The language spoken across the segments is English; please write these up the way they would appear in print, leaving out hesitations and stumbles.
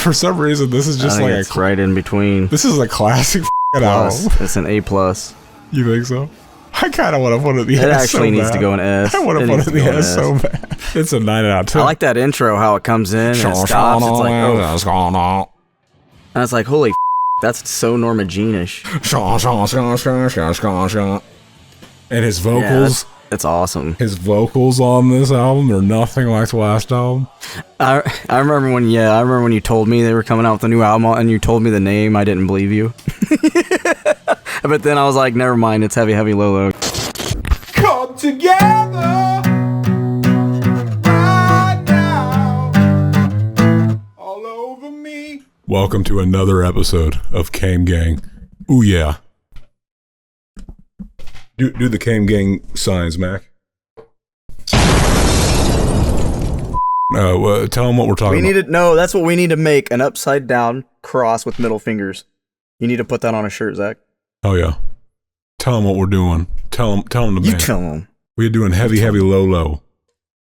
For some reason, this is just like it's right in between. This is a classic album. It's an A+. You think so? I kind of want to put it in the S. It actually needs to go in S. I want to put it in the S so bad. It's a 9 out of 10. I like that intro, how it comes in and it stops. It's like, oh. And it's like, holy that's so Norma Jean-ish. And his vocals. It's awesome. His vocals on this album are nothing like the last album. I remember when you told me they were coming out with a new album and you told me the name. I didn't believe you. But then I was like, never mind, it's Heavy Heavy Low Low. Come together right now, all over me. Welcome to another episode of Came Gang. Ooh yeah. Do the Came Gang signs, Mac. Tell them what we're talking about. No, that's what we need to make, an upside down cross with middle fingers. You need to put that on a shirt, Zach. Oh yeah. Tell them what we're doing. Tell them the band. You tell them. We're doing Heavy Heavy Low Low.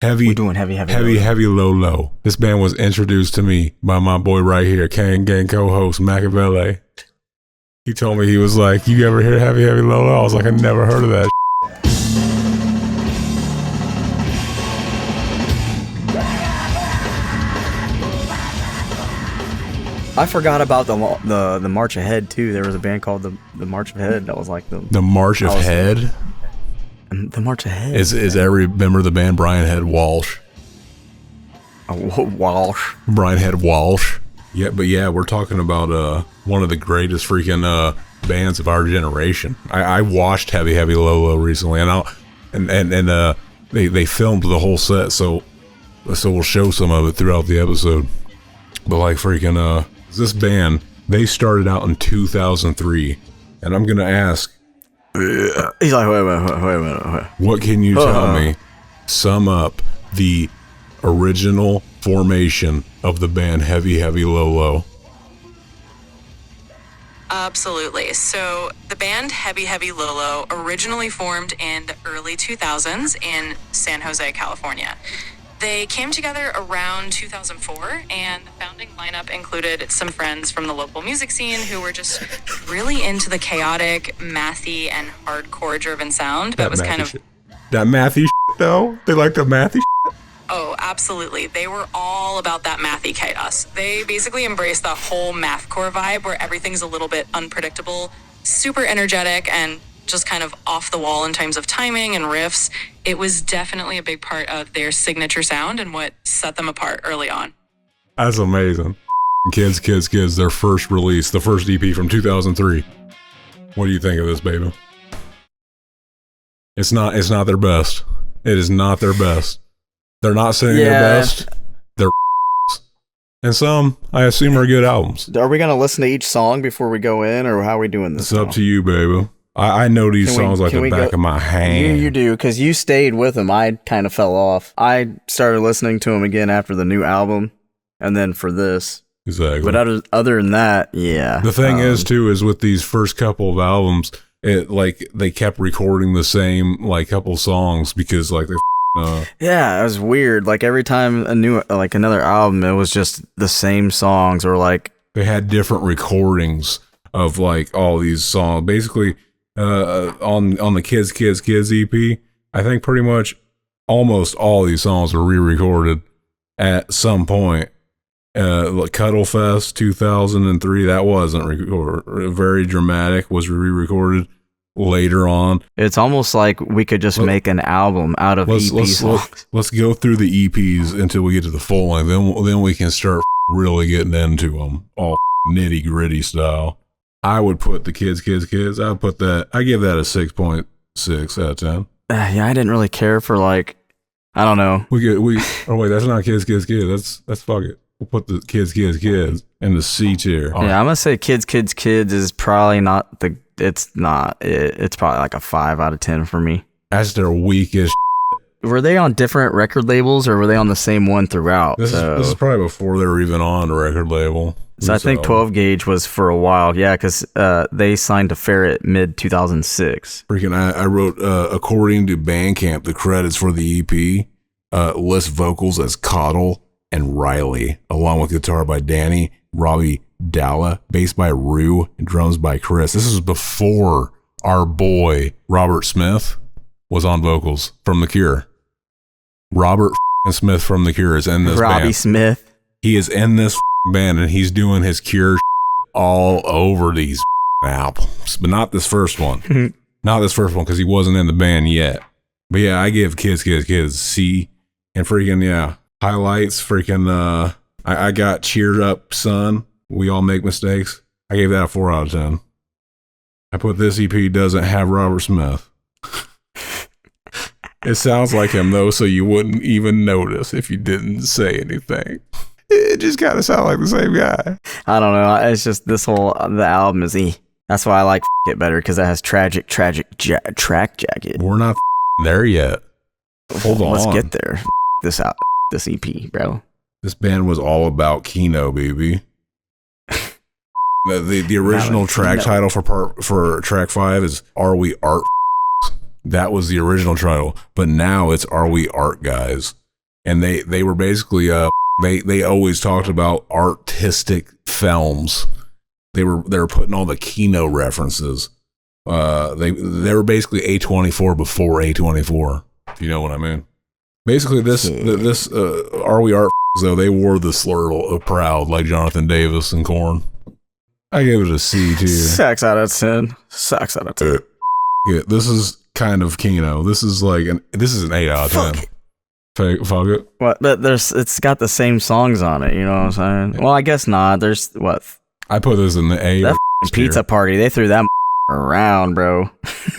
We're doing Heavy Heavy Low Low. This band was introduced to me by my boy right here, Came Gang co-host Machiavelli. He told me, he was like, you ever hear Heavy Heavy Low Low? I was like, I never heard of that. I forgot about the March Ahead too. There was a band called the March Ahead that was like the March of Head. The March Ahead is every member of the band Brian Head Walsh. Walsh. Brian Head Walsh. Yeah, but yeah, we're talking about one of the greatest freaking bands of our generation. I watched Heavy Heavy Low Low recently, and they filmed the whole set, so we'll show some of it throughout the episode. But like freaking this band, they started out in 2003, and I'm gonna ask. He's like, wait a minute. What can you tell me? Sum up the original formation of the band Heavy Heavy Low Low. Absolutely. So the band Heavy Heavy Low Low originally formed in the early 2000s in San Jose, California. They came together around 2004, and the founding lineup included some friends from the local music scene who were just really into the chaotic, mathy, and hardcore-driven sound. That was kind of... That mathy shit, though? They like the mathy shit? Oh, absolutely. They were all about that mathy chaos. They basically embraced the whole mathcore vibe where everything's a little bit unpredictable, super energetic, and just kind of off the wall in terms of timing and riffs. It was definitely a big part of their signature sound and what set them apart early on. That's amazing. Kids, their first release, the first EP from 2003. What do you think of this, baby? It's not their best. It is not their best. They're not singing their best. They're and some, I assume, are good albums. Are we going to listen to each song before we go in, or how are we doing this? It's up to you, baby. I know these songs like the back of my hand. You do, because you stayed with them. I kind of fell off. I started listening to them again after the new album, and then for this. Exactly. But other than that, yeah. The thing is, too, is with these first couple of albums, it like they kept recording the same like couple songs because like they. Yeah, it was weird. Like every time another album, it was just the same songs, or like they had different recordings of like all these songs. Basically, on the Kids EP, I think pretty much almost all these songs were re-recorded at some point. Like Cuddle Fest 2003, that wasn't recorded. Very Dramatic was re-recorded later on. It's almost like we could just make an album out of EP songs. Let's go through the EPs until we get to the full length. Then we can start really getting into them, all nitty gritty style. I would put the Kids. I give that a 6.6 out of 10. Yeah, I didn't really care for like, I don't know. Oh wait, that's not Kids. That's fuck it. We'll put the Kids in the C tier. Yeah, I'm gonna say Kids is probably not the. It's not. It's probably like a 5 out of 10 for me. That's their weakest. Were they on different record labels, or were they on the same one throughout? This is probably before they were even on a record label. So I think 12 Gauge was for a while, yeah, because they signed to Ferret mid 2006. Freaking, I wrote, according to Bandcamp, the credits for the EP list vocals as Coddle and Riley, along with guitar by Danny Robbie Dalla, bass by Rue, and drums by Chris. This is before our boy Robert Smith was on vocals from The Cure. Robert Smith from The Cure is in this band. Robbie Smith. He is in this band, and he's doing his Cure all over these albums, but not this first one. Not this first one, because he wasn't in the band yet. But yeah, I give Kids C, and freaking, yeah, highlights, freaking, I got Cheered Up Son, We All Make Mistakes. I gave that a 4 out of 10. I put this EP doesn't have Robert Smith. It sounds like him, though, so you wouldn't even notice if you didn't say anything. It just kind of sounds like the same guy. I don't know. It's just the album is That's why I like it better, because it has track jacket. We're not there yet. Hold on. Let's get there. This EP, bro. This band was all about Kino, baby. The original track title for track 5 is Are We Art? That was the original title, but now it's Are We Art Guys? And they were basically they always talked about artistic films. They were putting all the Kino references. They were basically A24 before A24. If you know what I mean. Basically, this Are We Art? Though they wore the slur of proud like Jonathan Davis and Korn. I gave it a C tier. 6 out of 10. 6 out of 10. Yeah, this is kind of Kino. This is an 8 out of 10. Fuck it. What? But it's got the same songs on it. You know what I'm saying? Well, I guess not. There's what? I put this in the A. That pizza party. They threw that around, bro.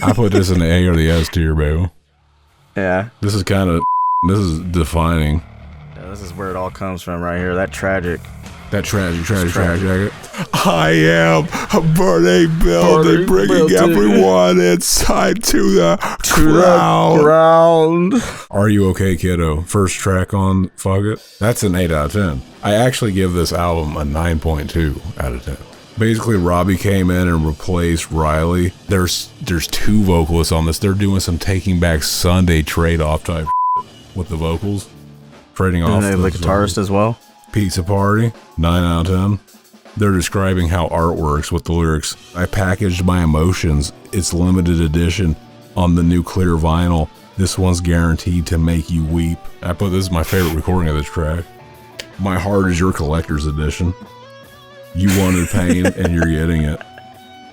I put this in the A or the S tier, bro. Yeah. This is defining. Yeah, this is where it all comes from, right here. That tragic. Jacket. I am a burning building, bringing everyone inside to the ground. Are You Okay, Kiddo? First track on Fuck It. That's an 8 out of 10. I actually give this album a 9.2 out of 10. Basically, Robbie came in and replaced Riley. There's 2 vocalists on this. They're doing some Taking Back Sunday trade-off type with the vocals. Trading off. And the guitarist as well. Pizza Party, 9 out of 10. They're describing how art works with the lyrics. I packaged my emotions. It's limited edition on the new clear vinyl. This one's guaranteed to make you weep. I put this is my favorite recording of this track. My heart is your collector's edition. You wanted pain and you're getting it.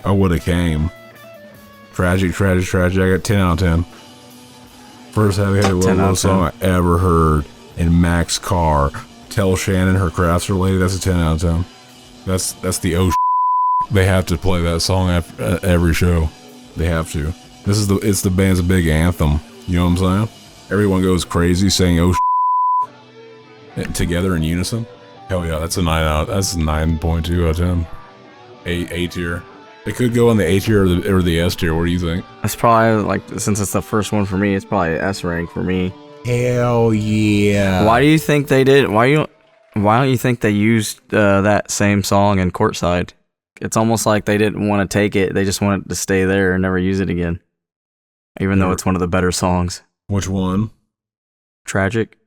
I woulda came. Tragic. I got 10 out of 10. First heavy low song I ever heard in Max Carr. Tell Shannon her crafts are lady. That's a 10 out of 10. That's the They have to play that song after every show. They have to. It's the band's big anthem. You know what I'm saying? Everyone goes crazy saying together in unison. Hell yeah, that's a 9 out. That's a 9.2 out of 10. A tier. It could go on the A tier or the S tier. What do you think? That's probably since it's the first one for me, it's probably an S rank for me. Hell yeah. Why do you think they did? Why don't you think they used that same song in Courtside? It's almost like they didn't want to take it. They just wanted to stay there and never use it again. Even though it's one of the better songs. Which one? Tragic.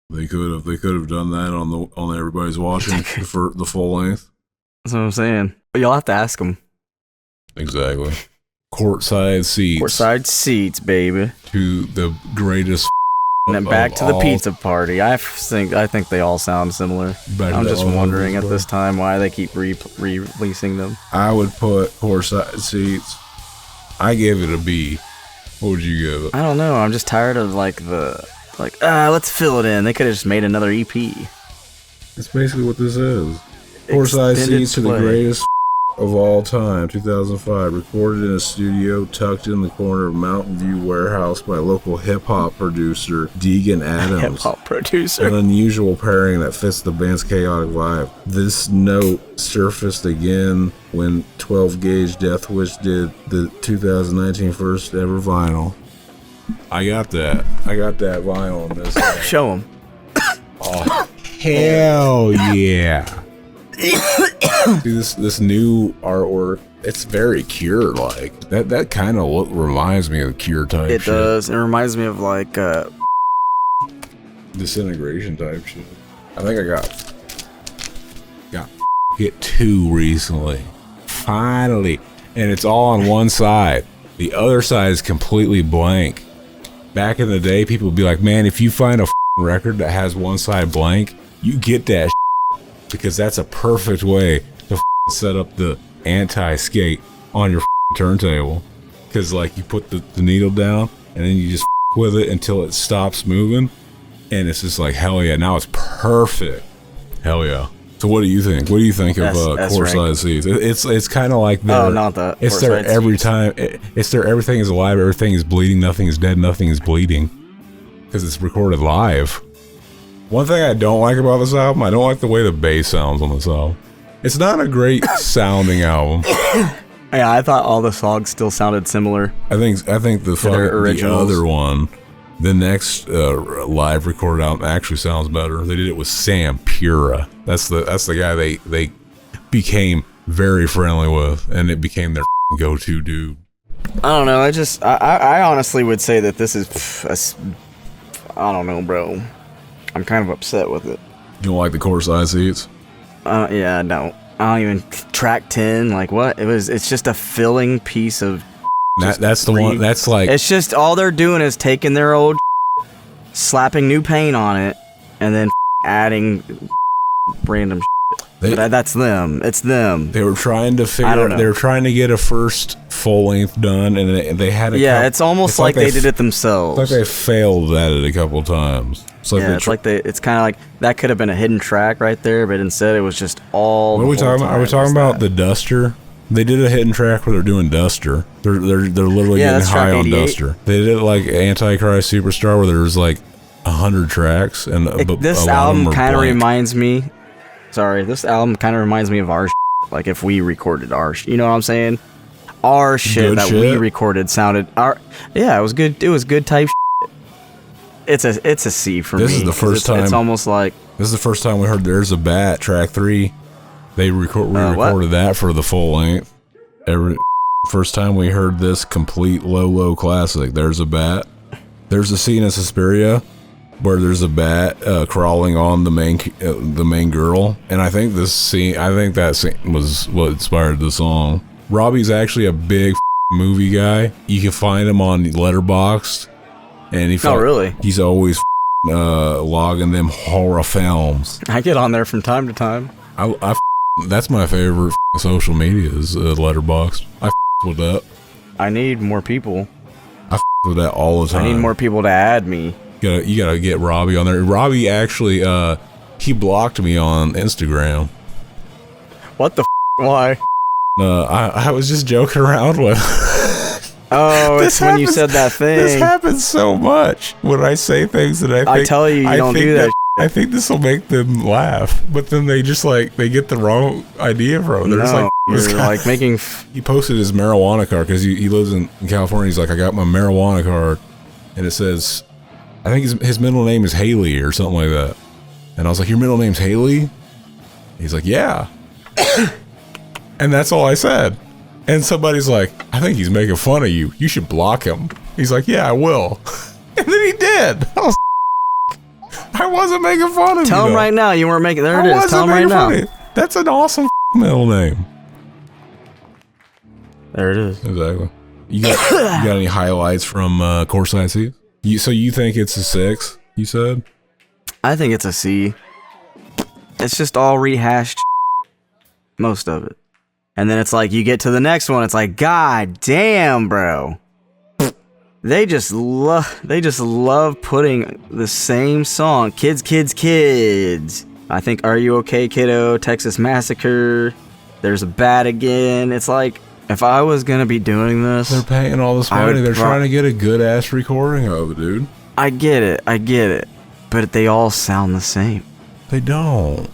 They could have done that on Everybody's Watching for the full length. That's what I'm saying. But you'll have to ask them. Exactly. Courtside seats. Courtside seats, baby. To the greatest. And then back to the pizza party. I think they all sound similar. I'm just wondering at this time why they keep re-releasing them. I would put Courtside seats. I gave it a B. What would you give it? I don't know. I'm just tired of let's fill it in. They could have just made another EP. That's basically what this is. Courtside seats to the greatest of all time, 2005, recorded in a studio tucked in the corner of Mountain View Warehouse by local hip-hop producer Deegan Adams. Hip-hop producer. An unusual pairing that fits the band's chaotic vibe. This note surfaced again when 12 Gauge Death Wish did the 2019 first ever vinyl. I got that vinyl on this. Show them. Oh, hell yeah. See, this new artwork, it's very Cure like. That kind of reminds me of Cure type shit. It does. It reminds me of Disintegration type shit. I think I got get 2 recently. Finally. And it's all on one side. The other side is completely blank. Back in the day, people would be like, man, if you find a record that has one side blank, you get that because that's a perfect way to set up the anti-skate on your turntable. Because, like, you put the needle down, and then you just with it until it stops moving, and it's just like, hell yeah, now it's perfect. Hell yeah. So what do you think? What do you think of core size seeds? It's kind of like not the it's there every time. It's there. Everything is alive. Everything is bleeding. Nothing is dead. Nothing is bleeding. Because it's recorded live. One thing I don't like about this album, I don't like the way the bass sounds on this album. It's not a great sounding album. Yeah, I thought all the songs still sounded similar. I think the other one, the next live recorded album actually sounds better. They did it with Sam Pura. That's the guy they became very friendly with, and it became their go-to dude. I don't know. I honestly would say that this is, I don't know, bro. I'm kind of upset with it. You don't like the core size seats? Yeah, I don't. I don't even track 10. Like what? It's just a filling piece of. That's the one. That's like. It's just all they're doing is taking their old, slapping new paint on it, and then adding random. But that's them. It's them. They were trying to figure. They were trying to get a first full length done, and they had. It's almost like they did it themselves. It's like they failed at it a couple times. It's it's kind of like that could have been a hidden track right there, but instead it was just all. What are we talking about? Are we talking about the Duster? They did a hidden track where they're doing Duster. They're literally getting high on Duster. They did it like Antichrist Superstar, where there's like 100 tracks, and this album kind of reminds me. Sorry, this album kind of reminds me of our like if we recorded our you know what I'm saying? Our shit we recorded sounded it was good. It was good type It's a C for me. This is the first time. It's almost like this is the first time we heard "There's a Bat" track 3. They re-recorded that for the full length. First time we heard this complete low classic. "There's a Bat." There's a scene in Suspiria where there's a bat crawling on the main girl, and I think that scene was what inspired the song. Robbie's actually a big movie guy. You can find him on Letterboxd, and he's always logging them horror films. I get on there from time to time. That's my favorite social media is Letterboxd. I with that. I need more people. I with that all the time. I need more people to add me. You gotta get Robbie on there. Robbie actually, he blocked me on Instagram. What the why? I was just joking around with. Oh, it's when you said that thing. This happens so much when I say things that I tell you don't do that. I think this will make them laugh, but then they just they get the wrong idea from it. They're just like making. He posted his marijuana card because he lives in California. He's like, I got my marijuana card, and it says. I think his middle name is Haley or something like that. And I was like, your middle name's Haley? He's like, yeah. And that's all I said. And somebody's like, I think he's making fun of you. You should block him. He's like, yeah, I will. And then he did. I wasn't making fun of you. Tell him right now. You weren't making. There it is. Tell him right now. That's an awesome middle name. There it is. Exactly. You got any highlights from Core Science Eve? So you think it's a 6, you said? I think it's a C. It's just all rehashed most of it. And then it's like you get to the next one, it's like, God damn, bro. They just love putting the same song. Kids. I think Are You Okay, Kiddo? Texas Massacre. There's a Bat again. It's like if I was gonna be doing this, they're paying all this money. They're trying to get a good ass recording of it, dude. I get it, but they all sound the same. They don't.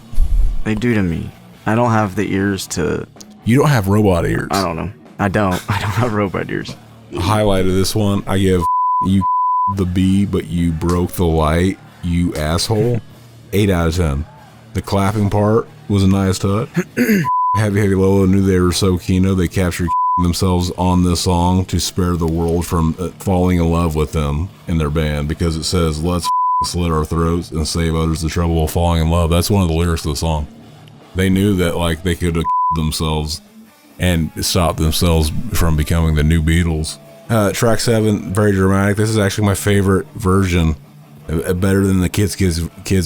They do to me. I don't have the ears to. You don't have robot ears. I don't know. I don't have robot ears. Highlight of this one, I give you the B, but you broke the light, you asshole. 8 out of 10. The clapping part was a nice touch. Heavy Lolo knew they were so keen, they captured themselves on this song to spare the world from falling in love with them in their band, because it says, let's slit our throats and save others the trouble of falling in love. That's one of the lyrics of the song. They knew that like they could have themselves and stopped themselves from becoming the new Beatles. Track 7, very dramatic. This is actually my favorite version, better than the kids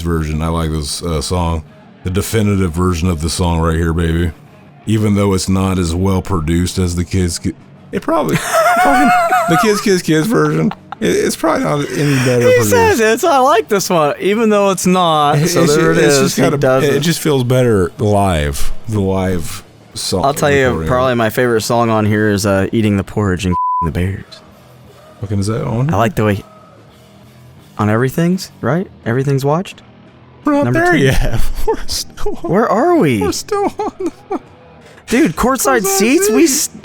version. I like this song, the definitive version of the song right here, baby. Even though it's not as well produced as the it probably the kids version. It's probably not any better. He says it's. I like this one, even though it's not. So there it is. It just feels better live. The live song. I'll tell you, probably my favorite song on here is "Eating the Porridge and the Bears." Fucking is that on? I like the way on everything's right. Everything's watched. We're not Number there 2. yet. We're still. Where are we? We're still on. Dude, courtside seats.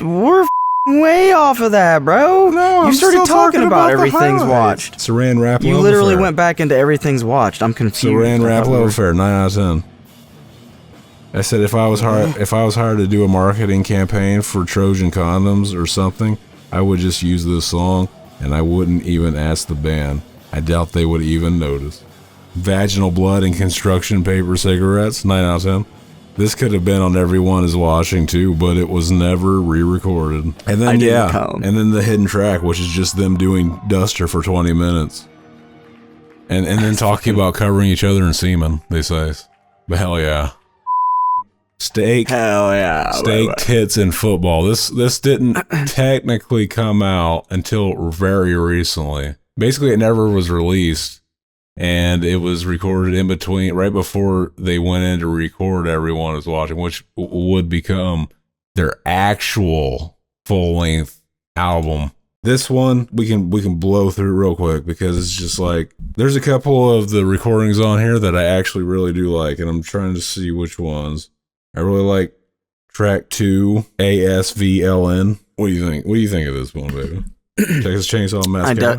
We're way off of that, bro. No, you started talking about everything's watched. watched. Saran wrap. You literally went back into everything's watched. I'm confused. Saran wrap love affair. 9 out of 10. I said if I was hired to do a marketing campaign for Trojan condoms or something, I would just use this song and I wouldn't even ask the band. I doubt they would even notice. Vaginal blood and construction paper cigarettes. 9 out of 10. This could have been on Everyone Is Watching too, but it was never re-recorded. And then and then the hidden track, which is just them doing Duster for 20 minutes. And then talking about covering each other in semen, they say. But hell yeah. Steak. Hell yeah. Steak, tits, and football. This didn't technically come out until very recently. Basically, it never was released. And it was recorded in between, right before they went in to record Everyone Is Watching, which would become their actual full-length album. This one, we can blow through real quick because it's just like, there's a couple of the recordings on here that I actually really do like, and I'm trying to see which ones. I really like track 2, ASVLN. What do you think? What do you think of this one, baby? Texas Chainsaw Massacre.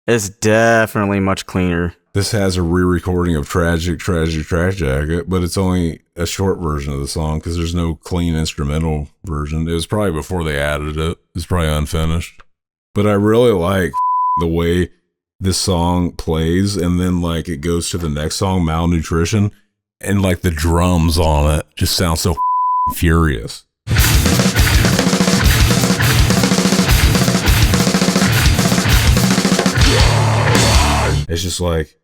It's definitely much cleaner. This has a re-recording of Trash Jacket, but it's only a short version of the song because there's no clean instrumental version. It was probably before they added it. It's probably unfinished. But I really like the way this song plays, and then like it goes to the next song, Malnutrition, and like the drums on it just sound so furious. It's just like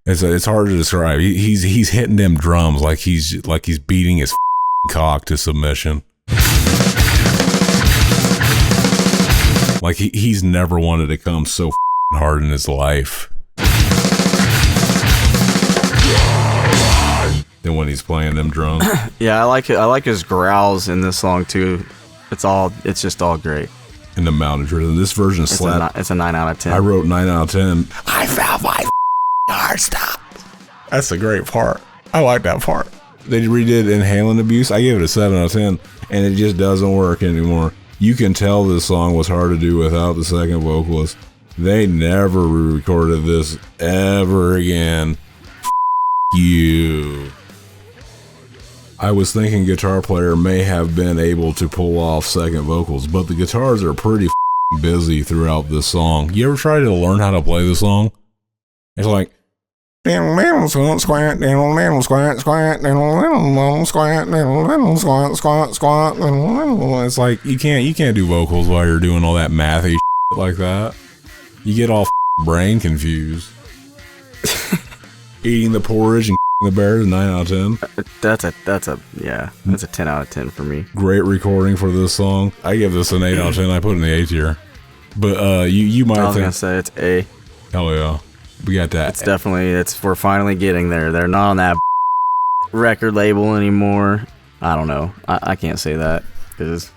it's hard to describe. He's hitting them drums like he's beating his cock to submission. Like he's never wanted to come so hard in his life than when he's playing them drums. Yeah, I like it. I like his growls in this song too. It's just all great. In the Malnutrition. This version slapped. It's a 9 out of 10. I wrote 9 out of 10. I found my heart stop. That's a great part. I like that part. They redid Inhaling Abuse. I gave it a 7 out of 10, and it just doesn't work anymore. You can tell this song was hard to do without the second vocalist. They never re-recorded this ever again. You. I was thinking Guitar Player may have been able to pull off second vocals, but the guitars are pretty busy throughout this song. You ever try to learn how to play the song? It's like it's like you can't do vocals while you're doing all that mathy shit like that. You get all brain confused. Eating the porridge and the Bears, 9 out of 10. That's a 10 out of 10 for me. Great recording for this song. I give this an 8 out of 10. I put it in the A tier. But you might think. I was gonna say it's A. Hell yeah, we got that. It's definitely we're finally getting there. They're not on that record label anymore. I don't know. I can't say that because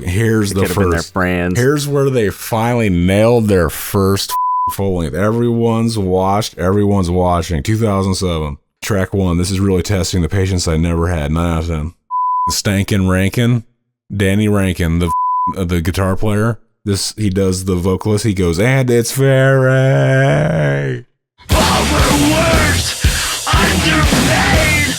here's the first. Their brand. Here's where they finally nailed their first full length. Everyone's watching. 2007. Track 1. This is really testing the patience I never had. 9 out of 10. Stankin' Rankin, Danny Rankin, the guitar player. He does the vocalist. He goes, and it's very overworked, underpaid,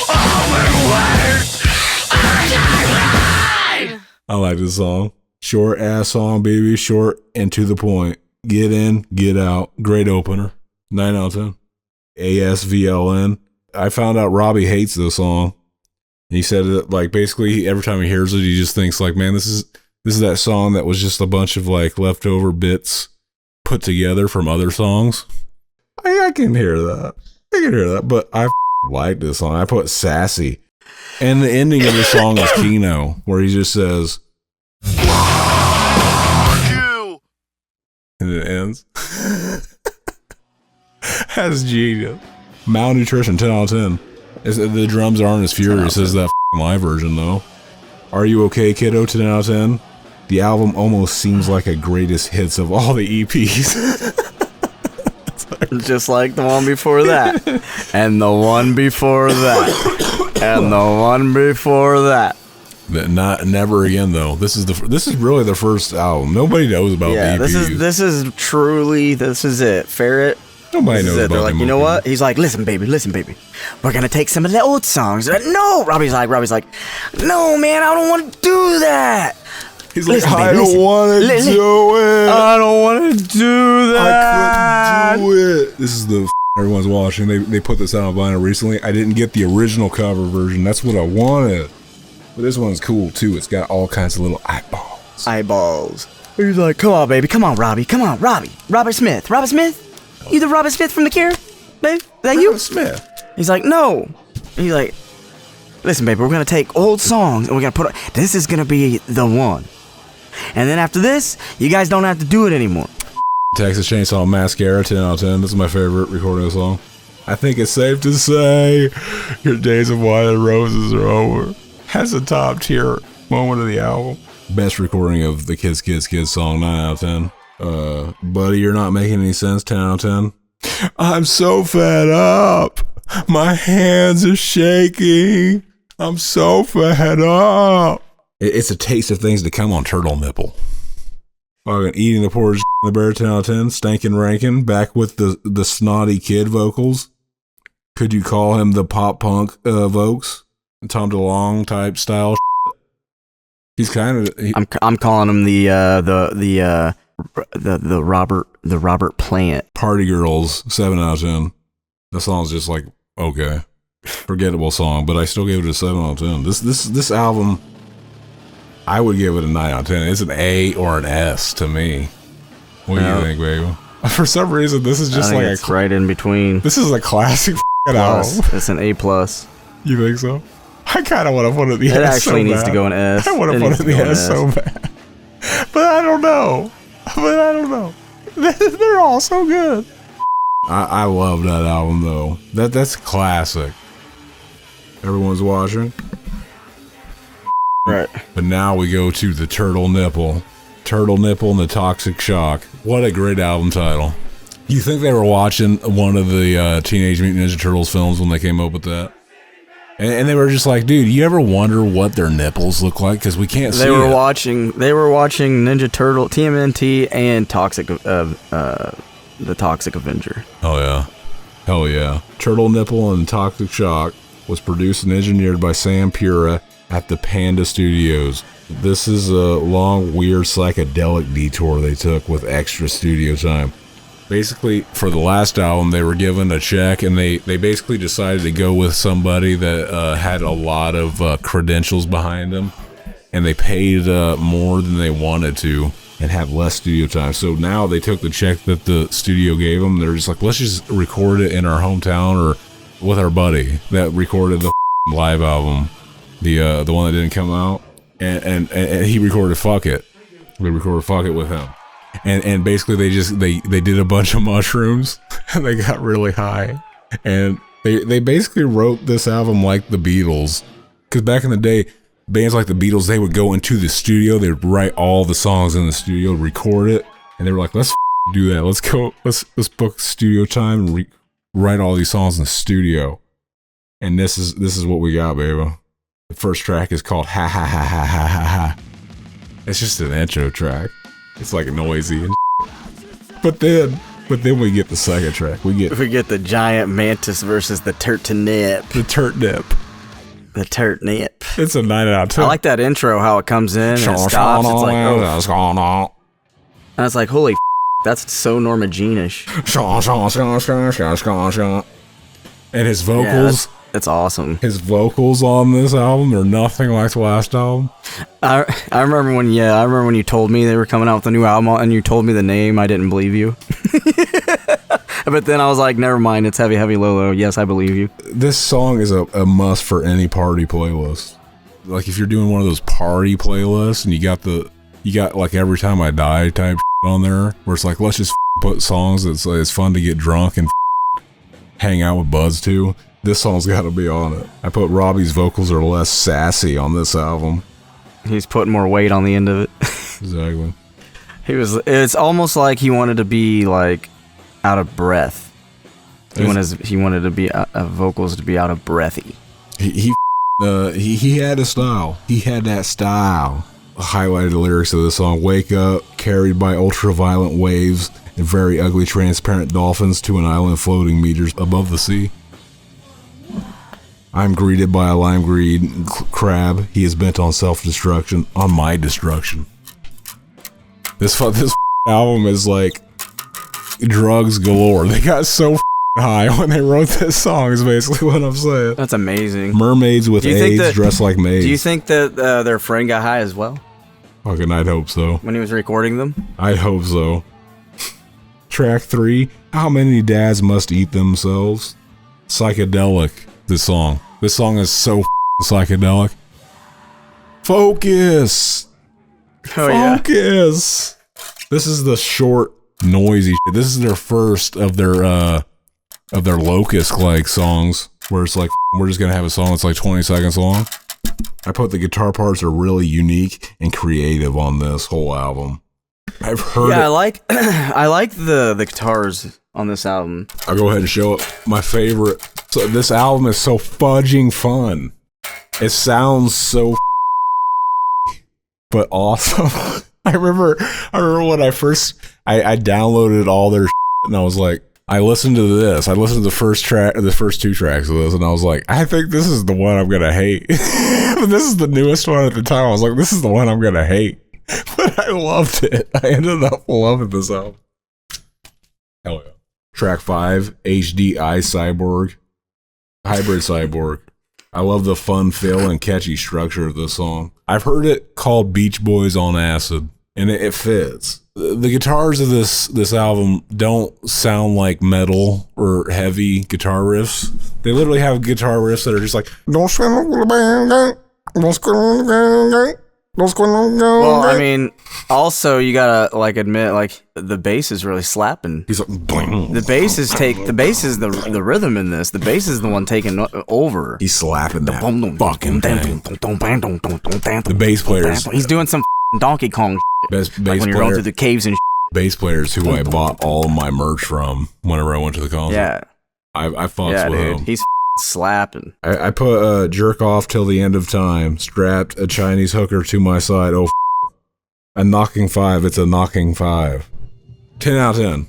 overworked, underpaid. I like this song. Short ass song, baby. Short and to the point. Get in, get out. Great opener. 9 out of 10. ASVLN. I found out Robbie hates this song. He said that, like, basically every time he hears it, he just thinks like, man, this is that song that was just a bunch of like leftover bits put together from other songs. I can hear that. But I like this song. I put sassy. And the ending of the song is Keno, where he just says, and it ends. That's genius. Malnutrition, 10 out of 10. The drums aren't as furious as that live version, though. Are You Okay, Kiddo, 10 out of 10. The album almost seems like a greatest hits of all the EPs. Just like the one before that. And the one before that. And the one before that. Never again, though. This is really the first album. Nobody knows about the EPs. This is it. Ferret. Nobody knows about They're like, you know what? He's like, listen, baby. We're gonna take some of the old songs. No, Robbie's like, no, man, I don't want to do that. He's like, I don't want to do it. I don't want to do that. I couldn't do it. This is the everyone's watching. They put this out on vinyl recently. I didn't get the original cover version. That's what I wanted. But this one's cool too. It's got all kinds of little eyeballs. He's like, come on, baby. Come on, Robbie. Robert Smith. You the Robert Smith from The Cure? Babe? Is that you? Robert Smith. He's like, no. He's like, listen, baby, we're going to take old songs and we're going to this is going to be the one. And then after this, you guys don't have to do it anymore. Texas Chainsaw Massacre, 10 out of 10. This is my favorite recording of the song. I think it's safe to say your days of Wild Roses are over. That's a top tier moment of the album. Best recording of the Kids song, 9 out of 10. Buddy, you're not making any sense, 10 out of 10. I'm so fed up. My hands are shaking. I'm so fed up. It's a taste of things to come on Turtle Nipple. Fucking eating the porridge in the bear, 10 out of 10. Stankin' Rankin, back with the snotty kid vocals. Could you call him the pop punk vocals? Tom DeLonge type style. He's kind of. I'm calling him the Robert Plant. Party Girls, 7 out of 10. That song's just like, okay, forgettable song, but I still gave it a 7 out of 10. This album, I would give it a 9 out of 10. It's an A or an S to me. What do you think, baby? For some reason, this is just like it's right in between. This is a classic album. It's an A plus. You think so? I kind of want to put it in the S. It actually needs to go in S. I want to put it in the S so bad, but I don't know. They're all so good. I love that album though. That's classic. Everyone's watching. Right. But now we go to the Turtle Nipple and the Toxic Shock. What a great album title. You think they were watching one of the Teenage Mutant Ninja Turtles films when they came up with that? And they were just like, dude, you ever wonder what their nipples look like? Because we can't see it. They were watching Ninja Turtle, TMNT, and the Toxic Avenger. Oh, yeah. Hell yeah. Turtle Nipple and Toxic Shock was produced and engineered by Sam Pura at the Panda Studios. This is a long, weird, psychedelic detour they took with extra studio time. Basically, for the last album, they were given a check, and they basically decided to go with somebody that had a lot of credentials behind them, and they paid more than they wanted to and have less studio time. So now they took the check that the studio gave them. They're just like, let's just record it in our hometown or with our buddy that recorded the live album, the one that didn't come out, and he recorded Fuck It. We recorded Fuck It with him. And basically they did a bunch of mushrooms and they got really high, and they basically wrote this album like the Beatles, because back in the day, bands like the Beatles, they would go into the studio, they would write all the songs in the studio, record it, and they were like, let's do that, let's book studio time and write all these songs in the studio. And this is what we got, baby. The first track is called Ha Ha Ha Ha Ha Ha Ha. It's just an intro track. It's like noisy and but then we get the second track. We get the giant mantis versus the turtnip. The turtnip. It's a 9 out of 10. I like that intro, how it comes in and it stops. It's like, oh. And it's like, holy that's so Norma Jean-ish. And his vocals, that's awesome. his vocals on this album are nothing like the last album. I remember when you told me they were coming out with a new album and you told me the name. I didn't believe you. But then I was like, never mind, it's Heavy Heavy Low Low. Yes, I believe you. This song is a must for any party playlist. Like if you're doing one of those party playlists and you got like Every Time I Die type on there, where it's like, let's just put songs that's it's fun to get drunk and hang out with buds to. This song's got to be on it. I put Robbie's vocals are less sassy on this album. He's putting more weight on the end of it. Exactly. It's almost like he wanted to be like out of breath. He wanted to be vocals to be out of breathy. He had a style. He had that style. Highlighted the lyrics of the song: "Wake up, carried by ultraviolet waves and very ugly transparent dolphins to an island floating meters above the sea. I'm greeted by a lime green crab. He is bent on self-destruction, on my destruction." This album is like drugs galore. They got so high when they wrote this song is basically what I'm saying. That's amazing. Mermaids with AIDS dressed like maids. Do you think that their friend got high as well? Fucking, I'd hope so. When he was recording them? I'd hope so. Track 3, How Many Dads Must Eat Themselves? Psychedelic, this song. This song is so psychedelic. Focus! Focus! Yeah. This is the short, noisy shit. This is their first of their Locust-like songs, where it's like, we're just gonna have a song that's like 20 seconds long. I put the guitar parts are really unique and creative on this whole album. I've heard it. I like the guitars on this album. I'll go ahead and show up my favorite. So this album is so fudging fun. It sounds so but awesome. I remember when I downloaded all their and I was like, I listened to this. I listened to the first two tracks of this, and I was like, I think this is the one I'm gonna hate. But this is the newest one at the time. I was like, this is the one I'm gonna hate. But I loved it. I ended up loving this album. Hell yeah. Track 5, HDI Cyborg. Hybrid Cyborg. I love the fun feel and catchy structure of this song. I've heard it called Beach Boys on Acid, and it fits. The guitars of this album don't sound like metal or heavy guitar riffs. They literally have guitar riffs that are just like, well, I mean, also you gotta like admit, like the bass is really slapping. He's like, bling. The bass is the rhythm in this. The bass is the one taking over. He's slapping that fucking thing. The bass players. He's doing some Donkey Kong. Best like when you're going through the caves and bass players who I bought all of my merch from whenever I went to the concert. Yeah, I fucks with him. He's slapping. I put jerk off till the end of time. Strapped a Chinese hooker to my side. Oh, a knocking 5. It's a knocking 5. 10 out of 10.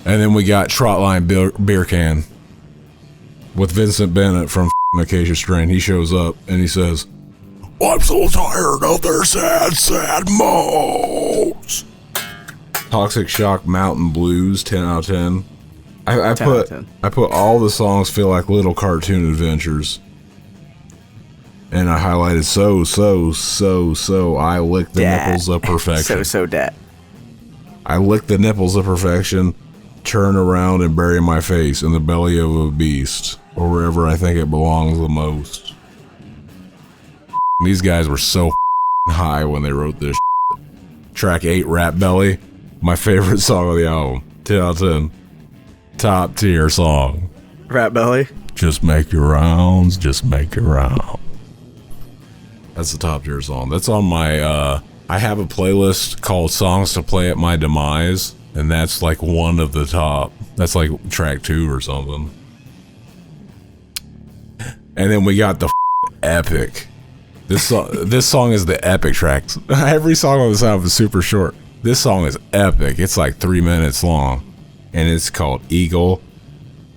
And then we got Trotline beer can with Vincent Bennett from Acacia Strain. He shows up and he says, I'm so tired of their sad modes. Toxic Shock Mountain Blues, 10 out of 10. I put all the songs feel like little cartoon adventures. And I highlighted so. I licked the nipples of perfection. So dat. I licked the nipples of perfection, turn around and bury my face in the belly of a beast, or wherever I think it belongs the most. These guys were so high when they wrote this. Track 8, Rat Belly, my favorite song of the album. 10 out of 10. Top tier song. Rat Belly. Just make your rounds, just make your round. That's the top tier song. That's on my, I have a playlist called Songs to Play at My Demise, and that's like one of the top. That's like track 2 or something. And then we got the epic. This song is the epic track. Every song on this album is super short. This song is epic. It's like 3 minutes long. And it's called Eagle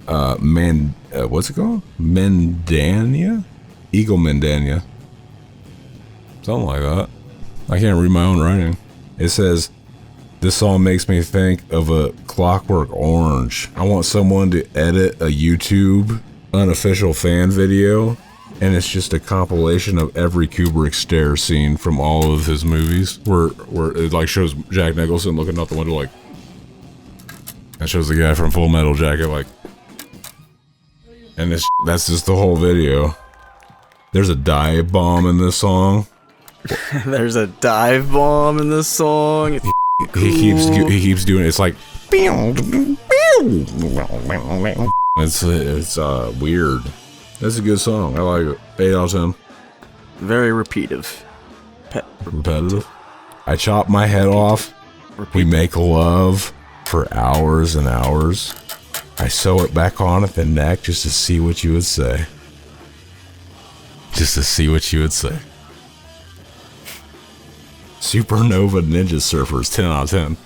what's it called? Mendania? Eagle Mendania. Something like that. I can't read my own writing. It says, this song makes me think of a Clockwork Orange. I want someone to edit a YouTube unofficial fan video, and it's just a compilation of every Kubrick stare scene from all of his movies, where it like shows Jack Nicholson looking out the window like, that shows the guy from Full Metal Jacket like, and that's just the whole video. There's a dive bomb in this song. There's a dive bomb in this song. He keeps doing it. It's like it's weird. That's a good song. I like it. 8 out of 10. Very repetitive. Repetitive. I chop my head off. We make love for hours and hours. I sew it back on at the neck just to see what you would say. Just to see what you would say. Supernova Ninja Surfers, 10 out of 10.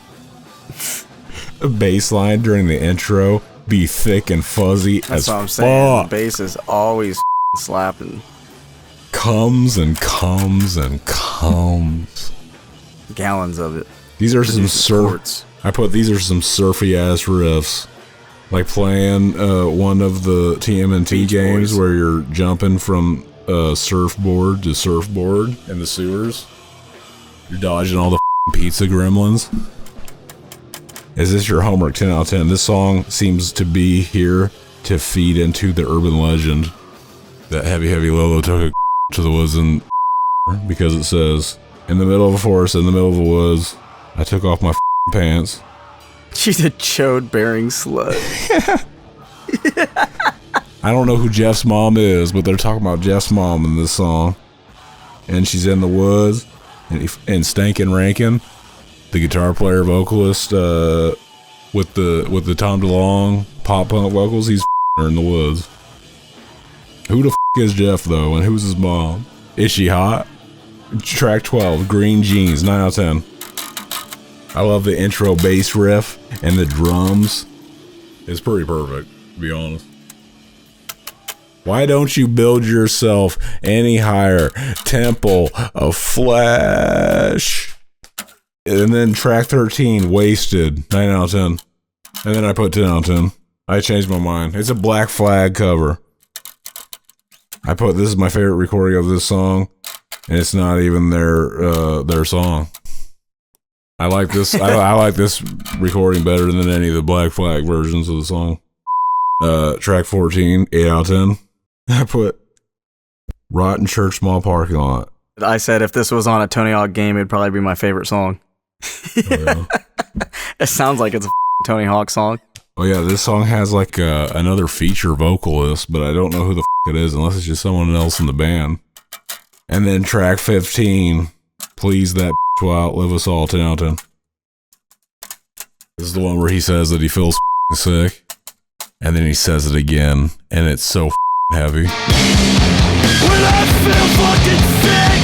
The bass line during the intro be thick and fuzzy as fuck. That's what I'm saying. The bass is always slapping. Comes and comes and comes. Gallons of it. These are some these are some surfy ass riffs. Like playing one of the TMNT Beach games Boys. Where you're jumping from surfboard to surfboard in the sewers. You're dodging all the pizza gremlins. Is this your homework? 10 out of 10. This song seems to be here to feed into the urban legend that Heavy Heavy Lolo took a to the woods and because it says, in the middle of a forest, in the middle of the woods, I took off my pants. She's a chode-bearing slut. I don't know who Jeff's mom is, but they're talking about Jeff's mom in this song. And she's in the woods, and Stankin' Rankin, the guitar player vocalist, with the Tom DeLonge pop punk vocals, he's her in the woods. Who the is Jeff though, and who's his mom? Is she hot? Track 12, Green Jeans, 9 out of 10. I love the intro bass riff and the drums. It's pretty perfect, to be honest. Why don't you build yourself any higher? Temple of Flesh. And then track 13, Wasted, 9 out of 10. And then I put 10 out of 10. I changed my mind. It's a Black Flag cover. This is my favorite recording of this song, and it's not even their song. I like this. I like this recording better than any of the Black Flag versions of the song. Track 14, 8 out of 10. I put Rotten Church Mall Parking Lot. I said if this was on a Tony Hawk game, it'd probably be my favorite song. Oh, yeah. It sounds like it's a Tony Hawk song. Oh yeah, this song has like another feature vocalist, but I don't know who the it is unless it's just someone else in the band. And then track 15, Please That Will Outlive Us All, 10 out of 10. This is the one where he says that he feels sick, and then he says it again, and it's so heavy. When I feel fucking sick,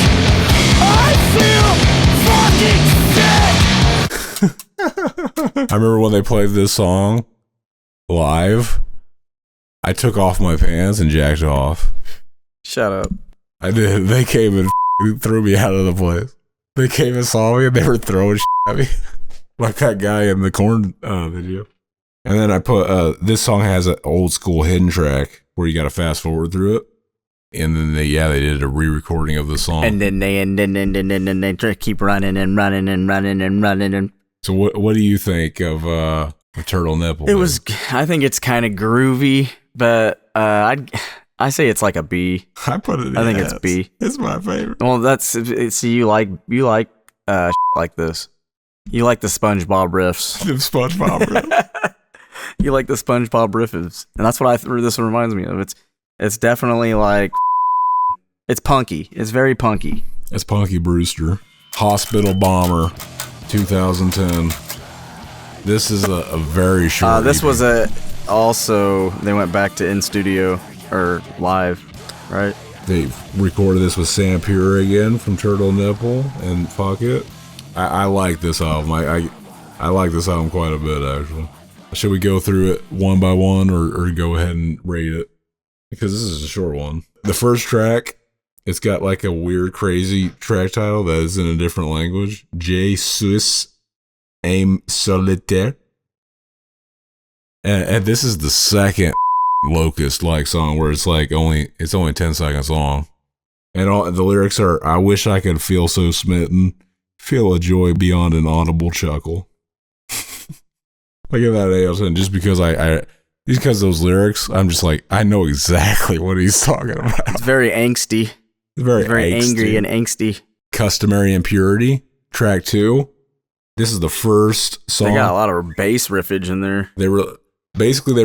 I feel fucking sick. I remember when they played this song live, I took off my pants and jacked off. Shut up. I did. They came and threw me out of the place. They came and saw me and they were throwing at me. Like that guy in the Korn video. And then I put, this song has an old school hidden track where you got to fast forward through it. And then they did a re-recording of the song. And then they keep running and running and running and running. And so what do you think of a Turtle Nipple? I think it's kind of groovy, but I say it's like a B. I put it. I think it's B. It's my favorite. Well, you like like this. You like the SpongeBob riffs. The SpongeBob riffs. You like the SpongeBob riffs, and that's what this reminds me of. It's definitely like it's punky. It's very punky. It's Punky Brewster. Hospital Bomber, 2010. This is a very short. This EP. was also they went back to in studio or live, right? They recorded this with Sam Pure again from Turtle Nipple and Pocket. I like this album. I like this album quite a bit, actually. Should we go through it one by one or go ahead and rate it? Because this is a short one. The first track, it's got like a weird, crazy track title that is in a different language. Je suis un solitaire. And this is the second Locust like song where it's like it's only 10 seconds long. And all the lyrics are, I wish I could feel so smitten, feel a joy beyond an audible chuckle. I give that an 8 out of 10 just because just because of those lyrics, I'm just like, I know exactly what he's talking about. It's very angsty. It's very angry and angsty. Customary Impurity, track 2. This is the first song. They got a lot of bass riffage in there. They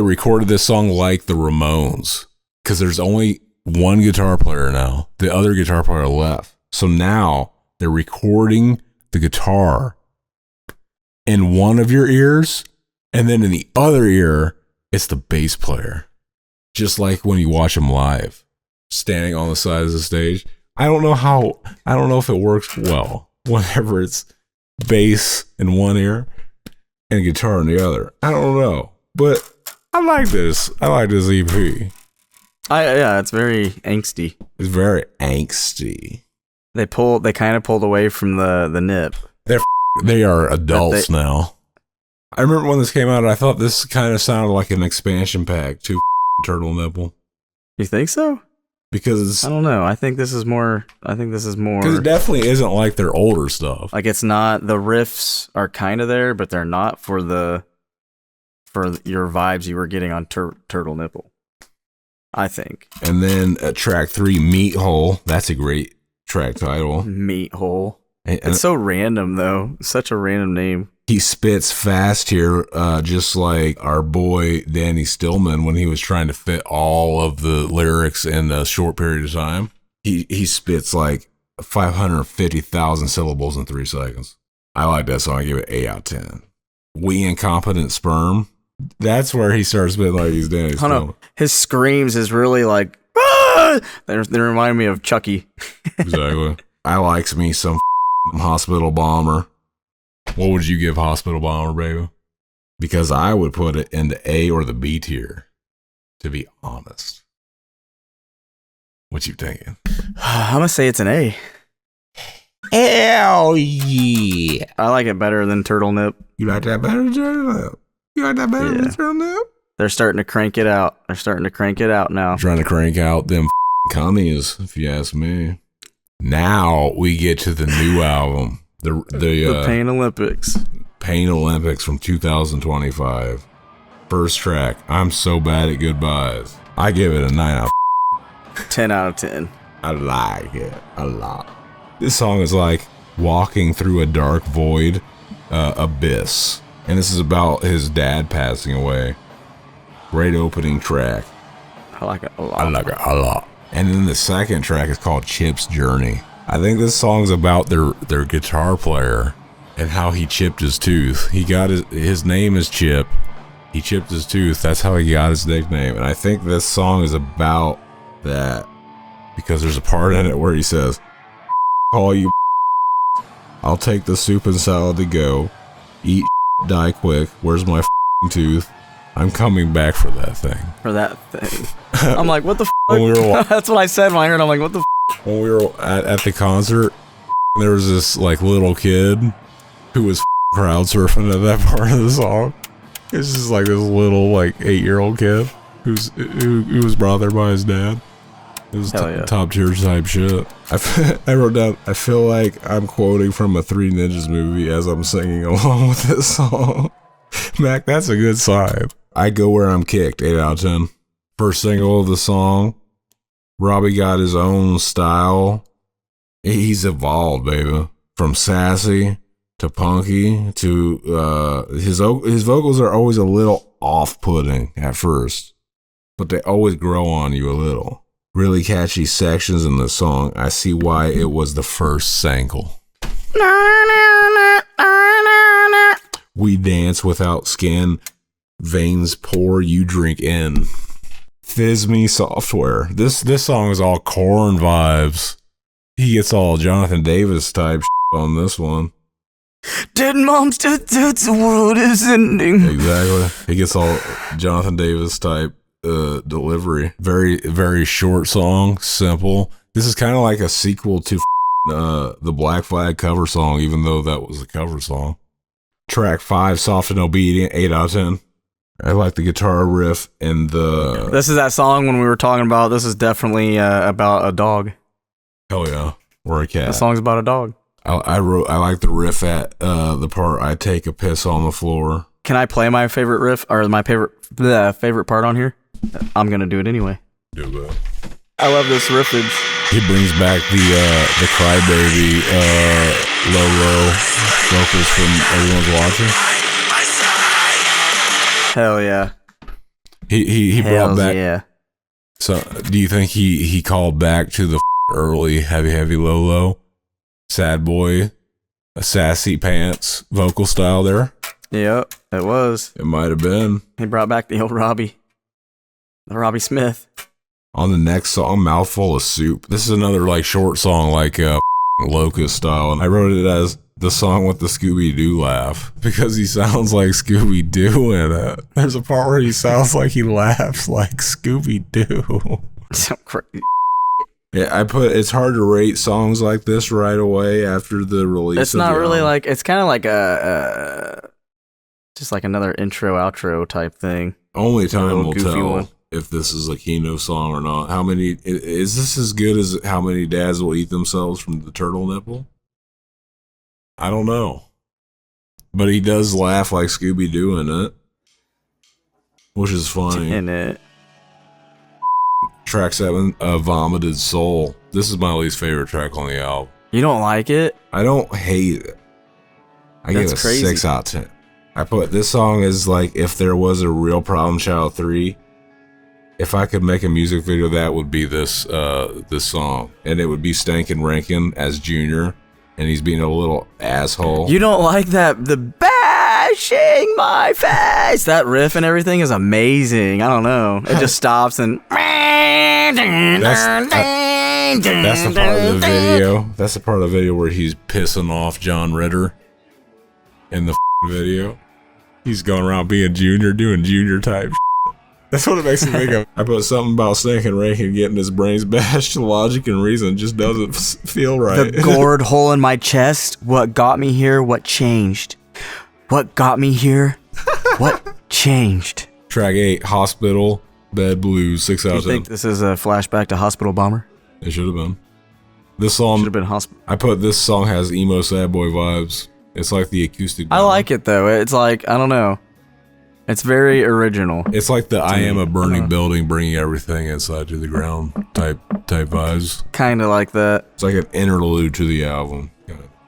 recorded this song like the Ramones because there's only one guitar player now. The other guitar player left. So now they're recording the guitar in one of your ears, and then in the other ear, it's the bass player. Just like when you watch them live, standing on the side of the stage. I don't know if it works well whenever it's bass in one ear and guitar in the other. I don't know. But I like this. I like this EP. Yeah, it's very angsty. It's very angsty. They kind of pulled away from the nip. They are adults now. I remember when this came out, I thought this kind of sounded like an expansion pack to Turtle Nipple. You think so? Because I don't know. I think this is more. Because it definitely isn't like their older stuff. Like it's not. The riffs are kind of there, but they're not for your vibes you were getting on Turtle Nipple, I think. And then track 3, Meat Hole. That's a great track title. Meat Hole. It's so random, though. Such a random name. He spits fast here, just like our boy Danny Stillman when he was trying to fit all of the lyrics in a short period of time. He spits like 550,000 syllables in 3 seconds. I like that song. I give it 8 out of 10. We Incompetent Sperm. That's where he starts spitting like he's Danny Stillman. His screams is really like, ah! They remind me of Chucky. Exactly. I likes me some Hospital Bomber. What would you give Hospital Bomber, baby? Because I would put it in the A or the B tier, to be honest. What you thinking? I'm going to say it's an A. Hell yeah. I like it better than Turtle Nip. You like that better than Turtle Nip? You like that better than Turtle Nip? They're starting to crank it out. Now. Trying to crank out them cummies, if you ask me. Now we get to the new album. The Pain Olympics. Pain Olympics from 2025. First track, I'm So Bad at Goodbyes. I give it a 9 out of 10 out of 10. I like it a lot. This song is like walking through a dark void abyss. And this is about his dad passing away. Great opening track. I like it a lot. And then the second track is called Chip's Journey. I think this song's about their guitar player and how he chipped his tooth. He got his name is Chip. He chipped his tooth. That's how he got his nickname. And I think this song is about that because there's a part in it where he says, "Call you. I'll take the soup and salad to go. Eat, die quick. Where's my tooth? I'm coming back for that thing." For that thing. I'm like, what the fuck? That's what I said when I heard. I'm like, what the fuck? When we were at the concert, there was this like little kid who was crowd surfing at that part of the song. It's just like this little like 8-year-old kid who was brought there by his dad. It was top tier type shit. I wrote down, I feel like I'm quoting from a Three Ninjas movie as I'm singing along with this song. Mac, that's a good sign. I Go Where I'm Kicked, 8 out of 10. First single of the song. Robbie got his own style. He's evolved, baby. From sassy to punky to his vocals are always a little off-putting at first, but they always grow on you a little. Really catchy sections in the song. I see why it was the first single. We dance without skin. Veins pour, you drink in. Fizz-Me Software. This song is all Korn vibes. He gets all Jonathan Davis type on this one. Dead moms, the world is ending. Exactly. He gets all Jonathan Davis type delivery. Very, very short song, simple. This is kind of like a sequel to the Black Flag cover song, even though that was a cover song. Track 5, Soft and Obedient, 8 out of 10. I like the guitar riff and the. This is that song when we were talking about. This is definitely about a dog. Hell yeah, or a cat. The song's about a dog. I like the riff at the part I take a piss on the floor. Can I play my favorite riff or my favorite part on here? I'm gonna do it anyway. Do that. I love this riffage. He brings back the crybaby low vocals from Everyone's Watching. Hell yeah. He brought back. Yeah. So do you think he called back to the early heavy low sad boy, a sassy pants vocal style there? Yep, it was. It might have been. He brought back the old Robbie Smith. On the next song, Mouthful of Soup. This is another like short song, like Locust style, and I wrote it as the song with the Scooby-Doo laugh because he sounds like Scooby-Doo in it. There's a part where he sounds like he laughs like Scooby-Doo. So crazy. Yeah, it's hard to rate songs like this right away after the release. It's not really like, it's kind of like just like another intro outro type thing. Only time will tell one. If this is a Kino song or not. How many is this as good as How Many Dads Will Eat Themselves from the Turtle Nipple? I don't know. But he does laugh like Scooby-Doo in it, which is funny. In it. Track 7, Vomited Soul. This is my least favorite track on the album. You don't like it? I don't hate it. I give it a 6 out of 10. I put this song as like if there was a Real Problem Child 3. If I could make a music video, that would be this song, and it would be Stankin' Rankin as Junior, and he's being a little asshole. You don't like that? The bashing my face. That riff and everything is amazing. I don't know. It just stops and. That's the part of the video. That's the part of the video where he's pissing off John Ritter in the video. He's going around being Junior, doing Junior type. That's what it makes me think of. I put something about Stankin' Rankin getting his brains bashed. Logic and reason just doesn't feel right. The gored hole in my chest. What got me here? What changed? What got me here? What changed? Track 8, Hospital Bed Blues, 6 out of 10. You think this is a flashback to Hospital Bomber? It should have been. This song Should have been Hospital. I put this song has emo sad boy vibes. It's like the acoustic. I like it though. It's like, I don't know. It's very original. It's like the I am a burning building, bringing everything inside to the ground type vibes. Kind of like that. It's like an interlude to the album.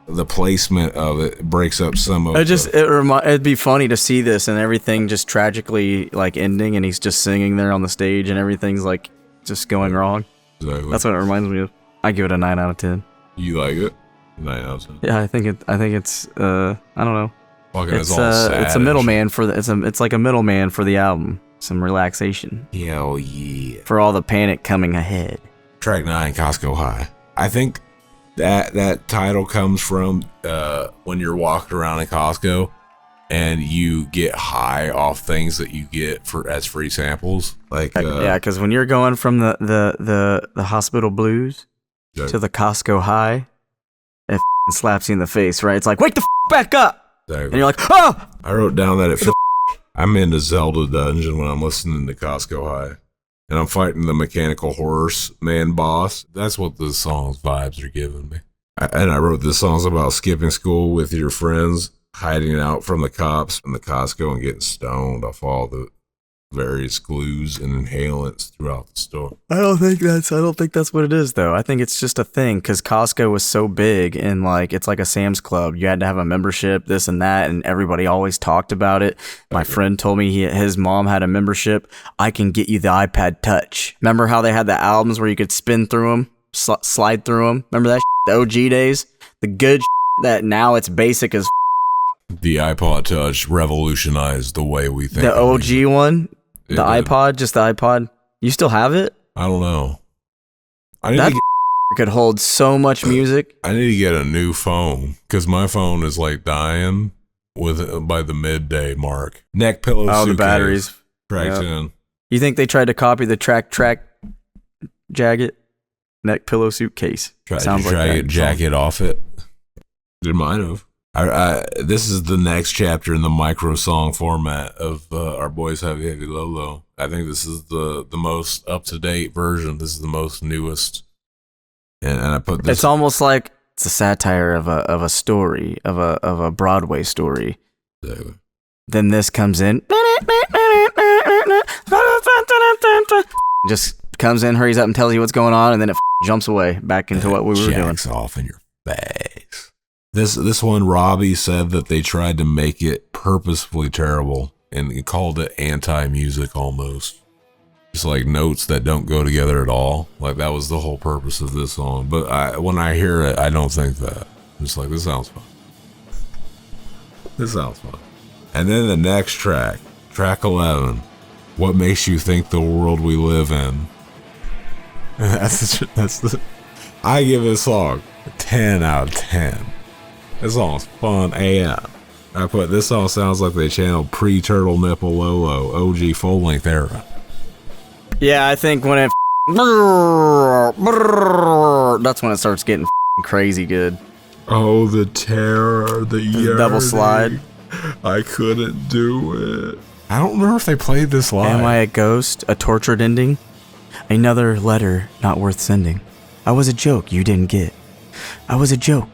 The placement of it breaks up some of it'd be funny to see this and everything just tragically like ending, and he's just singing there on the stage and everything's like just going wrong. Exactly. That's what it reminds me of. I give it a 9 out of 10. You like it? 9 out of 10. Yeah, I think it's I don't know. Fucking It's a middleman for the it's like a middleman for the album. Some relaxation. Hell yeah. For all the panic coming ahead. Track 9, Costco High. I think that title comes from when you're walking around in Costco and you get high off things that you get as free samples. Like yeah, because when you're going from the hospital blues to the Costco High, it slaps you in the face, right? It's like, wake the back up. Exactly. And you're like, oh! I wrote down that I'm into Zelda Dungeon when I'm listening to Costco High. And I'm fighting the mechanical horse man boss. That's what the song's vibes are giving me. And I wrote this song's about skipping school with your friends, hiding out from the cops in the Costco and getting stoned off all the various glues and inhalants throughout the store. I don't think that's what it is though. I think it's just a thing because Costco was so big and like it's like a Sam's Club. You had to have a membership, this and that, and everybody always talked about it. My friend told me his mom had a membership. I can get you the iPad Touch. Remember how they had the albums where you could spin through them, slide through them? Remember that? The OG days, the good that now it's basic as. The iPod Touch revolutionized the way we think. The OG one. The iPod, just the iPod. You still have it? I don't know. That could hold so much music. I need to get a new phone because my phone is like dying by the midday mark. Neck pillow. Oh, the batteries. Track 10. You think they tried to copy the track jacket? Neck pillow suitcase. Sounds like that. Jacket off it. It might have. This is the next chapter in the micro song format of our boys Heavy Heavy Low Low. I think this is the most up to date version. This is the most newest, and I put this. It's almost like it's a satire of a story of a Broadway story. Exactly. Then this comes in, just comes in, hurries up, and tells you what's going on, and then it jumps away back into what we were doing. Jacks off in your face. This one, Robbie said that they tried to make it purposefully terrible, and he called it anti-music almost. Just like notes that don't go together at all. Like that was the whole purpose of this song. But when I hear it, I don't think that. I'm just like, this sounds fun. This sounds fun. And then the next track 11, What Makes You Think the World We Live In? I give this song a 10 out of 10. This song's fun AF. I put this song sounds like they channeled pre-Turtle Nipple Lolo, OG full-length era. Yeah, I think when it that's when it starts getting crazy good. Oh, the terror, the yearning. Double slide. I couldn't do it. I don't remember if they played this live. Am I a ghost? A tortured ending? Another letter not worth sending. I was a joke you didn't get. I was a joke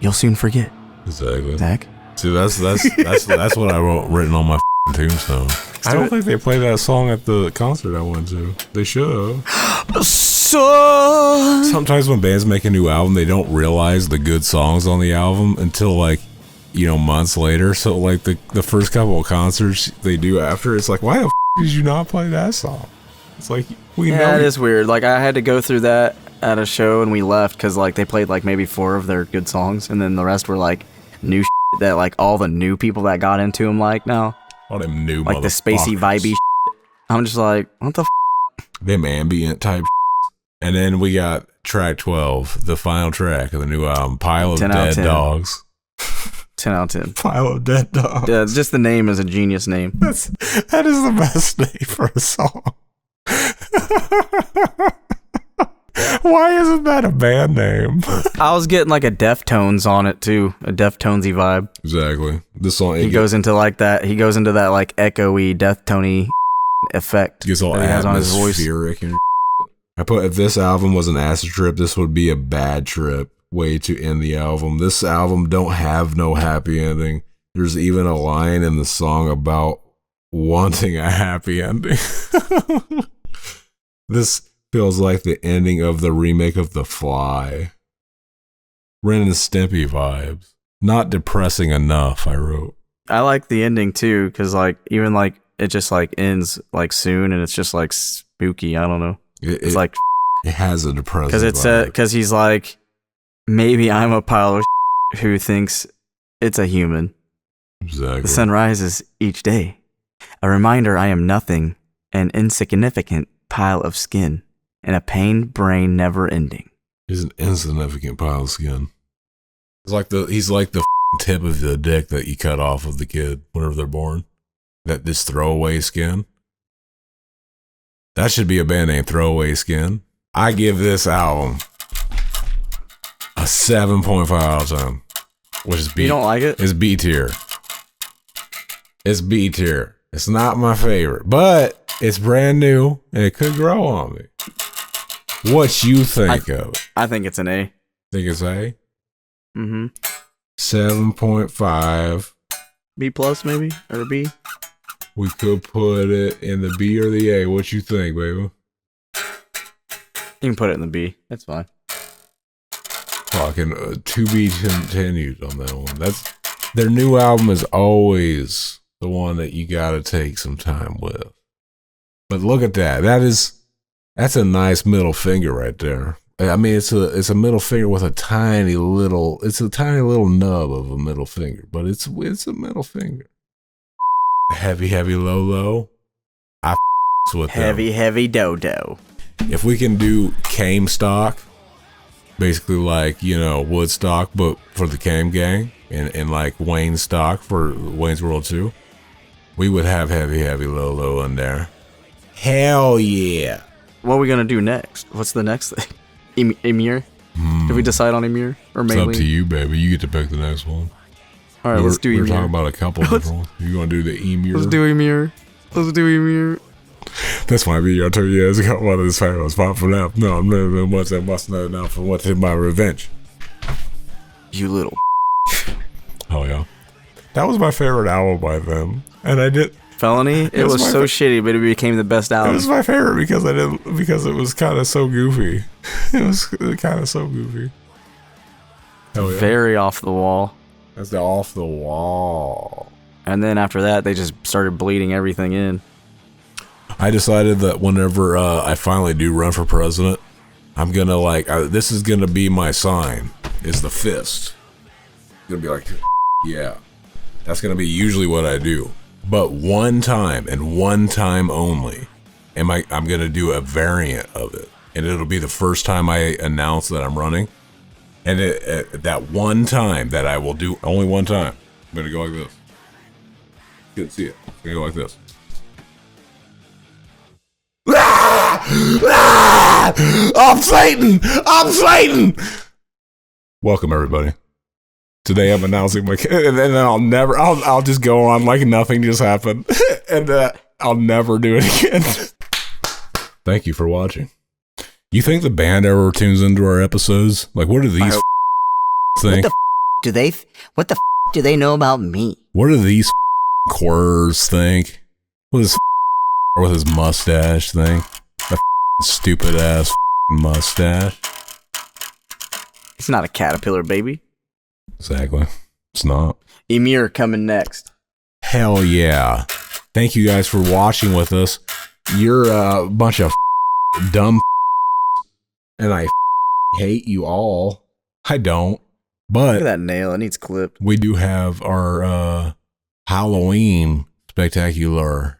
you'll soon forget. Exactly. Zach? See, that's what I wrote written on my tombstone. I don't think they played that song at the concert I went to. They should have. Sometimes when bands make a new album, they don't realize the good songs on the album until months later. So like the first couple of concerts they do after, it's like, why the did you not play that song? It's like it is weird. Like I had to go through that at a show and we left because like they played like maybe 4 of their good songs and then the rest were like new that like all the new people that got into them like now. All them new like the spacey vibey I'm just like, what the them ambient type and then we got track 12, the final track of the new album, Pile of Dead Dogs. 10 out of 10. Pile of Dead Dogs. Yeah, just the name is a genius name. That is the best name for a song. Why isn't that a band name? I was getting like a Deftones on it too, a Deftonesy vibe. Exactly. This song he goes into like that. He goes into that like echoey, Deftony effect. Gets all atmospheric and I put if this album was an acid trip, this would be a bad trip. Way to end the album. This album don't have no happy ending. There's even a line in the song about wanting a happy ending. This feels like the ending of the remake of The Fly. Ren and Stimpy vibes. Not depressing enough, I wrote. I like the ending too, because like even like it just like ends like soon and it's just like spooky. I don't know. It's like it has a depressing because it's because he's like, maybe I'm a pile of who thinks it's a human. Exactly. The sun rises each day. A reminder I am nothing, an insignificant pile of skin, and a pained brain never ending. He's an insignificant pile of skin. He's like the tip of the dick that you cut off of the kid whenever they're born. This throwaway skin. That should be a band name, Throwaway Skin. I give this album a 7.5 out of 10, which is B. You don't like it? It's B tier. It's B tier. It's not my favorite, but it's brand new and it could grow on me. What you think of it? I think it's an A. Think it's A? Mm-hmm. 7.5. B plus maybe or a B. We could put it in the B or the A. What you think, baby? You can put it in the B. That's fine. Talking to be continued on that one. That's their new album is always the one that you gotta take some time with. But look at that. That's a nice middle finger right there. I mean, it's a middle finger with a tiny little nub of a middle finger, but it's a middle finger. Heavy low low. I with heavy dodo. If we can do Came stock, basically like Woodstock, but for the Came gang, and like Wayne stock for Wayne's World 2, we would have heavy low low in there. Hell yeah! What are we gonna do next? What's the next thing? Emir? Did we decide on Emir or mainly? It's up to you, baby. You get to pick the next one. All right, let's do We're Emir. talking about a couple different ones. You gonna do the Emir? Let's do Emir. Let's do Emir. That's my video 2 years ago. One of his favorites. Fought for that. No, I'm never much. I must know now for what's in my revenge. You little. Oh yeah, that was my favorite album by them, and I did. Felony? It was so shitty, but it became the best album. It was my favorite because it was kind of so goofy. It was kind of so goofy. Hell yeah. Very off the wall. That's the off the wall. And then after that, they just started bleeding everything in. I decided that whenever I finally do run for president, I'm gonna this is gonna be my sign. Is the fist. It's gonna be like, yeah. That's gonna be usually what I do. But one time and one time only, I'm gonna do a variant of it, and it'll be the first time I announce that I'm running. And that one time that I will do, only one time, I'm gonna go like this. You can see it. I'm gonna go like this. I'm Satan! I'm Satan! Welcome everybody. Today I'm announcing my, and then I'll just go on like nothing just happened, and I'll never do it again. Thank you for watching. You think the band ever tunes into our episodes? Like, what do these think? What the do they know about me? What do these quers think? What does with his mustache think? That stupid ass mustache. It's not a caterpillar, baby. Exactly. It's not. Emir coming next. Hell yeah. Thank you guys for watching with us. You're a bunch of dumb and I hate you all. I don't. Look at But that nail. It needs clipped. we do have our Halloween spectacular.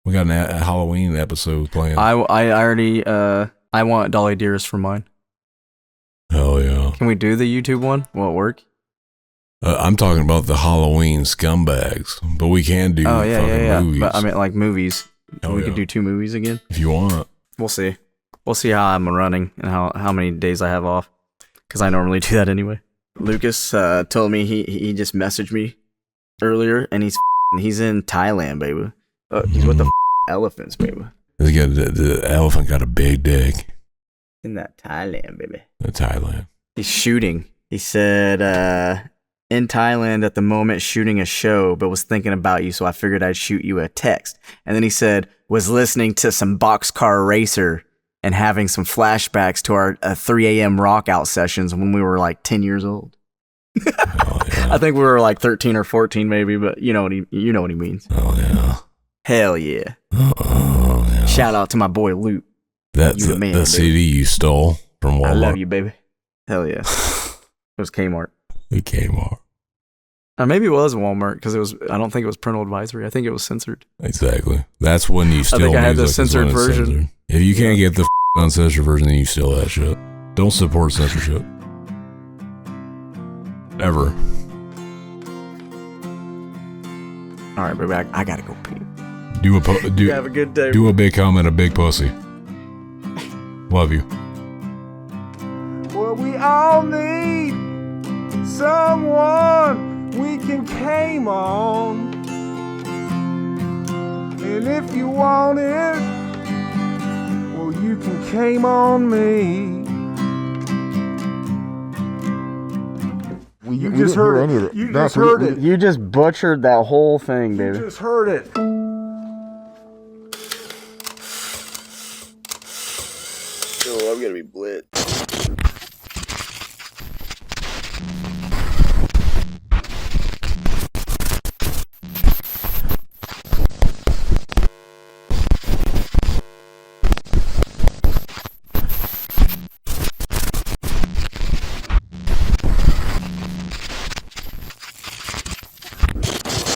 We got a Halloween episode planned. I already, I want Dolly Dearest for mine. Hell yeah. Can we do the YouTube one? Will it work? I'm talking about the Halloween scumbags, but we can do fucking movies But I mean, like movies. Oh, we yeah. could do 2 movies again. if you want. We'll see. We'll see how I'm running and how many days I have off. Because I normally do that anyway. Lucas told me he just messaged me earlier, and he's in Thailand, baby. He's with the elephants, baby. The elephant got a big dick In that Thailand, baby. in Thailand. He's shooting. He said, in Thailand at the moment, shooting a show, but was thinking about you, so I figured I'd shoot you a text. And then he said, was listening to some Boxcar Racer and having some flashbacks to our 3 a.m. rock out sessions when we were like 10 years old. Oh yeah. I think we were like 13 or 14 maybe, but you know what he means. Oh yeah. Hell yeah. Oh yeah. Shout out to my boy Luke. That's You the man, the baby. CD you stole from Walmart. I love you, baby. Hell yeah. It was Kmart. It came off. Maybe it was Walmart because I don't think it was parental advisory. I think it was censored. Exactly. That's when you steal think I had the music, is censored when it's version. censored. If you can't get the uncensored version, then you steal that shit. Don't support censorship. Ever. All right, baby, I gotta go pee. Do Have a good day. do a big comment, a big pussy. Love you. Well, we all need someone we can came on. And if you want it, well, you can came on me. You just heard it. You just heard it. You just butchered that whole thing, You baby. just heard it.